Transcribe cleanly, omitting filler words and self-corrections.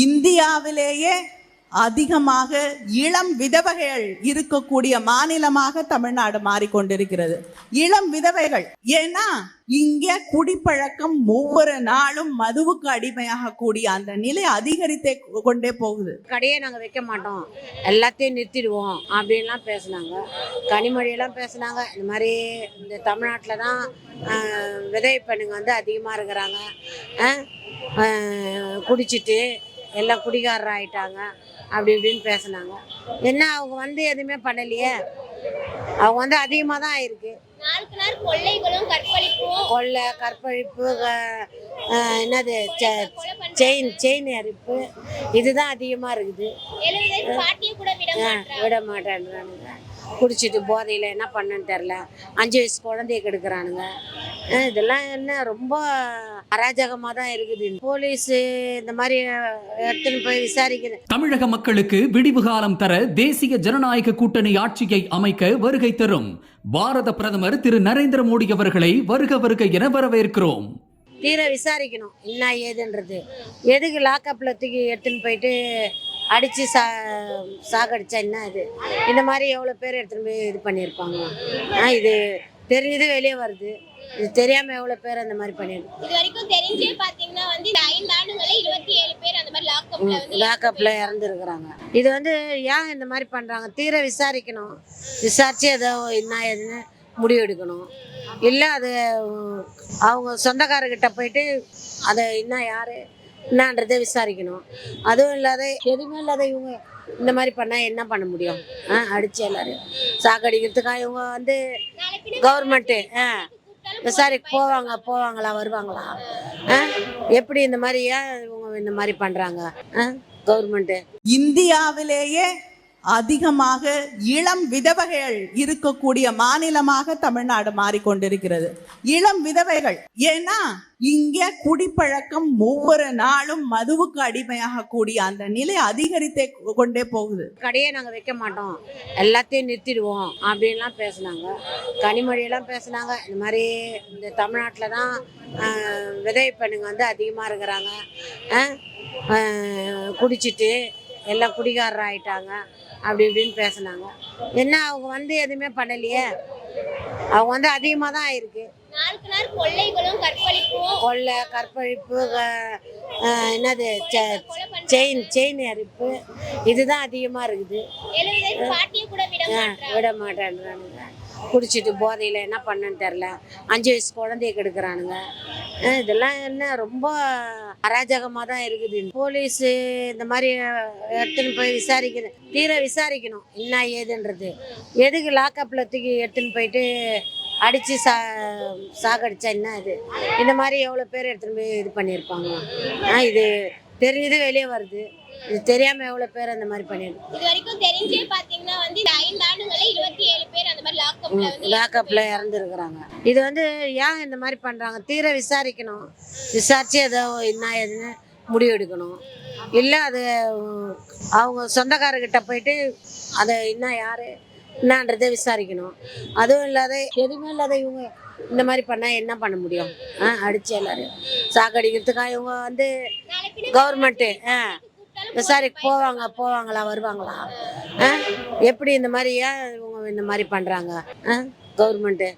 இந்தியாவிலேயே அதிகமாக இளம் விதவைகள் இருக்கக்கூடிய மாநிலமாக தமிழ்நாடு மாறிக்கொண்டிருக்கிறது. இளம் விதவைகள் ஏன்னா இங்க குடிப்பழக்கம் ஒவ்வொரு நாளும் மதுவுக்கு அடிமையாக கூடிய அந்த நிலை அதிகரித்தே கொண்டே போகுது. கடையே நாங்க வைக்க மாட்டோம், எல்லாத்தையும் நிறுத்திடுவோம் அப்படின்லாம் பேசினாங்க. கனிமொழியெல்லாம் பேசினாங்க. இந்த மாதிரி இந்த தமிழ்நாட்டில் தான் விதவை பெண்ணுங்க வந்து அதிகமாக இருக்கிறாங்க, குடிச்சிட்டு எல்லாம் குடிகாரர் ஆயிட்டாங்க அப்படி இப்படின்னு பேசினாங்க. என்ன அவங்க வந்து எதுவுமே பண்ணலையே, அவங்க வந்து அதிகமாக தான் ஆயிருக்கு. கொள்ளை, கற்பழிப்பு, என்னது செயின் அரிப்பு, இதுதான் அதிகமாக இருக்குது. விட மாட்டேன்றானுங்க. குடிச்சிட்டு போதையில் என்ன பண்ணன்னு தெரில, 5 வயசு குழந்தைய கெடுக்கிறானுங்க. இதெல்லாம் என்ன ரொம்ப அராஜகமாக தான் இருக்குது. போலீஸு இந்த மாதிரி எடுத்துன்னு போய் விசாரிக்கிறது. தமிழக மக்களுக்கு விடிவு காலம் தர தேசிய ஜனநாயக கூட்டணி ஆட்சியை அமைக்க வருகை தரும் பாரத பிரதமர் திரு நரேந்திர மோடி அவர்களை வருக வருக என வரவேற்கிறோம். தீர விசாரிக்கணும் என்ன ஏதுன்றது. எதுக்கு லாக்அப்பில் தூக்கி எடுத்துன்னு போயிட்டு அடித்து சாகடிச்சா என்ன இது? இந்த மாதிரி எவ்வளோ பேர் எடுத்துன்னு போய் இது பண்ணியிருப்பாங்க. இது தெரிஞ்சது வெளியே வருது, இது தெரியாமல் எவ்வளோ பேர் அந்த மாதிரி பண்ணியிருக்கோம். இது வரைக்கும் தெரிஞ்சே பார்த்தீங்கன்னா வந்து 5 ஆண்டுகளில் 27 பேர் அந்த மாதிரி லாக்அப்பில் இறந்துருக்குறாங்க. இது வந்து ஏன் இந்த மாதிரி பண்ணுறாங்க? தீர விசாரிக்கணும். விசாரித்து அதை என்ன ஏதுன்னு முடிவு எடுக்கணும். இல்லை அது அவங்க சொந்தக்காரர்கிட்ட போயிட்டு அதை இன்னும் யார் என்னன்றதை விசாரிக்கணும். அதுவும் இல்லாத எதுவுமே இல்லாத இவங்க இந்த மாதிரி பண்ணால் என்ன பண்ண முடியும்? அடிச்சு எல்லாரும் சாக்கடிக்கிறதுக்காக இவங்க வந்து கவர்மெண்ட்டு விசாரிக்க போவாங்களா வருவாங்களா? எப்படி இந்த மாதிரி ஏன் இவங்க இந்த மாதிரி பண்ணுறாங்க கவர்மெண்ட்டு? இந்தியாவிலேயே அதிகமாக இளம் விதவைகள் இருக்கக்கூடிய மாநிலமாக தமிழ்நாடு மாறிக்கொண்டிருக்கிறது. இளம் விதவைகள் ஏன்னா இங்க குடிப்பழக்கம் ஒவ்வொரு நாளும் மதுவுக்கு அடிமையாக கூடிய அந்த நிலை அதிகரித்தே கொண்டே போகுது. கடையே நாங்க வைக்க மாட்டோம், எல்லாத்தையும் நிறுத்திடுவோம் அப்படின்லாம் பேசினாங்க. கனிமொழியெல்லாம் பேசினாங்க. இந்த மாதிரி இந்த தமிழ்நாட்டில் தான் விதவை பெண்ணுங்க வந்து அதிகமாக இருக்கிறாங்க, குடிச்சிட்டு எல்லாம் குடிகாரர் ஆயிட்டாங்க அப்படி இப்படின்னு பேசினாங்க. என்ன அவங்க வந்து எதுவுமே பண்ணலையே, அவங்க வந்து அதிகமாக தான் ஆயிருக்கு. கொள்ளை, கற்பழிப்பு, என்னது செயின் அரிப்பு, இதுதான் அதிகமாக இருக்குது. விட மாட்டேன்றானுங்க. குடிச்சிட்டு போதையில் என்ன பண்ணன்னு தெரில, 5 வயசு குழந்தைய கெடுக்கிறானுங்க. இதெல்லாம் என்ன ரொம்ப அராஜகமாக தான் இருக்குது. போலீஸு இந்த மாதிரி எடுத்துன்னு போய் விசாரிக்கிறது. தீர விசாரிக்கணும் என்ன ஏதுன்றது. எதுக்கு லாக்அப்பில் தூக்கி எடுத்துன்னு போயிட்டு அடித்து சாகடிச்சா என்ன இது? இந்த மாதிரி எவ்வளோ பேர் எடுத்துன்னு போய் இது பண்ணியிருப்பாங்க. இது தெரிஞ்சது வெளியே வருது, இது தெரியாமல் எவ்வளோ பேர் அந்த மாதிரி பண்ணியிருக்கோம். இது வரைக்கும் தெரிஞ்சே பார்த்தீங்கன்னா வந்து 5 ஆண்டுகளில் 27 பேர் அந்த மாதிரி லாக்அப்பில் இறந்துருக்குறாங்க. இது வந்து ஏன் இந்த மாதிரி பண்ணுறாங்க? தீர விசாரிக்கணும். விசாரித்து அதை என்ன ஏதுன்னு முடிவு எடுக்கணும். இல்லை அது அவங்க சொந்தக்காரர்கிட்ட போயிட்டு அதை இன்னும் யார் என்னன்றதை விசாரிக்கணும். அதுவும் இல்லாத எதுவுமே இல்லாத இவங்க இந்த மாதிரி பண்ணால் என்ன பண்ண முடியும்? அடிச்சு எல்லாரும் சாக்கடிக்கிறதுக்காக இவங்க வந்து கவர்மெண்ட்டு விசாரிக்க போவாங்களா வருவாங்களா? எப்படி இந்த மாதிரி ஏன் இவங்க இந்த மாதிரி பண்ணுறாங்க கவர்மெண்ட்டு?